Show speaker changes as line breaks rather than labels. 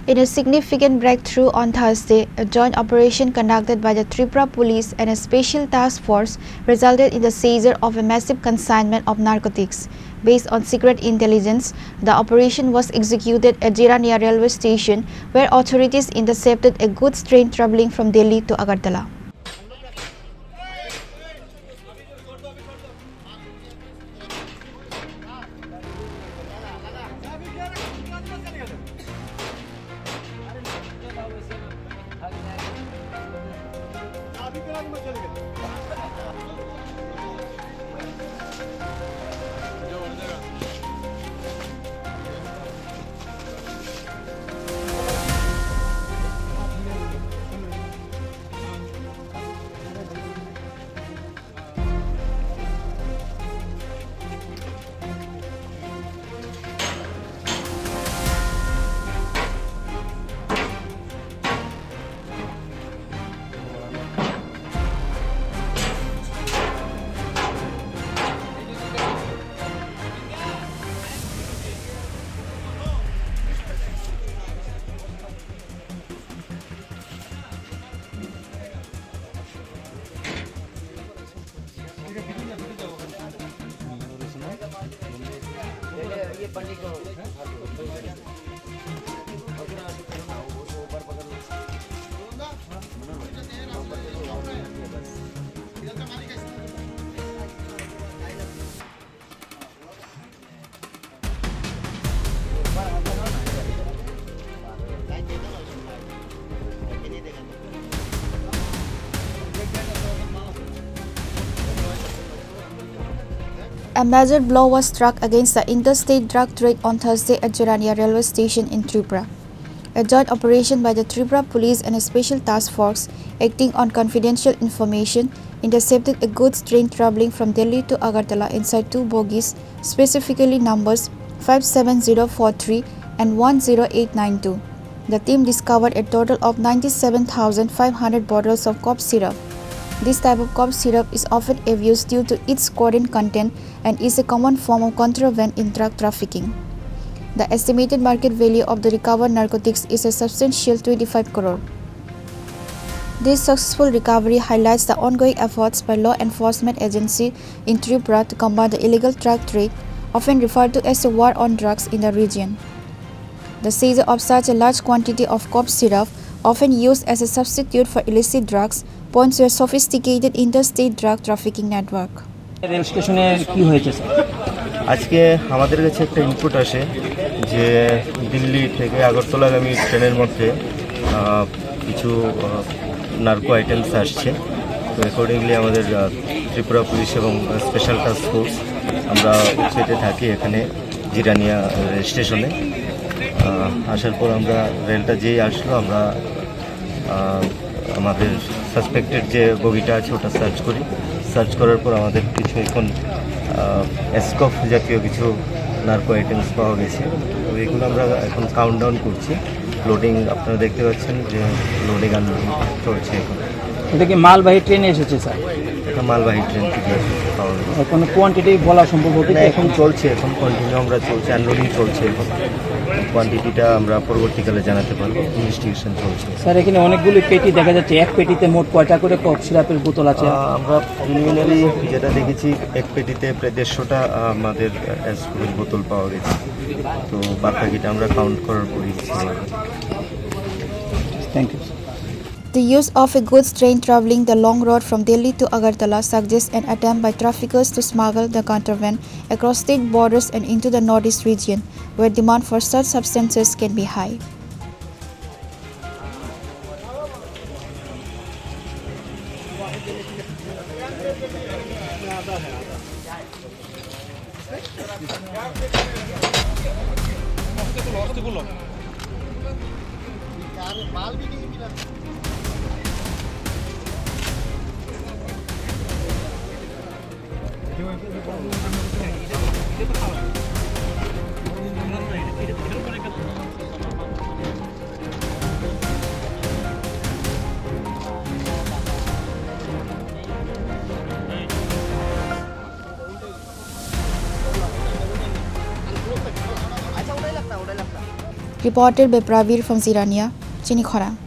In a significant breakthrough on Thursday, a joint operation conducted by the Tripura Police and a special task force resulted in the seizure of a massive consignment of narcotics. Based on secret intelligence, the operation was executed at Jirania Railway Station, where authorities intercepted a goods train travelling from Delhi to Agartala. A major blow was struck against the interstate drug trade on Thursday at Jirania Railway Station in Tripura. A joint operation by the Tripura Police and a special task force acting on confidential information intercepted a goods train travelling from Delhi to Agartala inside two bogies, specifically numbers 57043 and 10892. The team discovered a total of 97,500 bottles of cough syrup. This type of cough syrup is often abused due to its codeine content and is a common form of contraband in drug trafficking. The estimated market value of the recovered narcotics is a substantial 25 crore. This successful recovery highlights the ongoing efforts by law enforcement agencies in Tripura to combat the illegal drug trade, often referred to as a war on drugs in the region. The seizure of such a large quantity of cough syrup, often used as a substitute for illicit drugs, points to a sophisticated interstate drug trafficking network.
Rail স্টেশনে কি হয়েছে sir?
আজকে আমাদের কাছে একটা input আসে যে দিল্লি থেকে আগরতলাগামী ট্রেনের মধ্যে কিছু নার্কো আইটেমস আসছে। তো অ্যাকর্ডিংলি আমাদের ত্রিপুরা পুলিশ এবং স্পেশাল টাস্ক ফোর্স আমরা উপস্থিত থাকি এখানে জিরানিয়া স্টেশনে। আসার পর আমরা রেলটা যেই আসলো আমরা আমাদের সাসপেক্টেড যে বগিটা আছে ওটা সার্চ করি। সার্চ করার পর আমাদের কিছু এখন এসকফ জাতীয় কিছু নার্কো আইটেমস পাওয়া গেছে। তো এগুলো আমরা এখন কাউন্টডাউন করছি। লোডিং আপনারা দেখতে পাচ্ছেন যে লোডিং আনলোডিং চলছে এখন।
এটা কি মালবাহী ট্রেনে এসেছে স্যার?
এটা মালবাহী ট্রেন থেকে পাওয়া গেছে।
কোনো কোয়ান্টিটি বলা সম্ভব হবে?
এখন চলছে, এখন কন্টিনিউ আমরা চলছে, আনলোডিং চলছে। এখন কোয়ান্টিটিটা আমরা পরবর্তীকালে জানাতে পারবো, ইনভেস্টিগেশন চলছে।
স্যার এখানে অনেকগুলি পেটি দেখা যাচ্ছে, এক পেটিতে মোট কয়টা করে কফ সিরাপের বোতল আছে?
আমরা প্রিলিমিনারি যেটা দেখেছি এক পেটিতে প্রায় 150টা আমাদের অ্যাসপিরিন বোতল পাওয়া গেছে। তো বাকিটা আমরা কাউন্ট করার পরই
thank you.
The use of a goods train travelling the long road from Delhi to Agartala suggests an attempt by traffickers to smuggle the contraband across state borders and into the northeast region, where demand for such substances can be high. Reported by Pravir from Jirania, Chini, Khorang.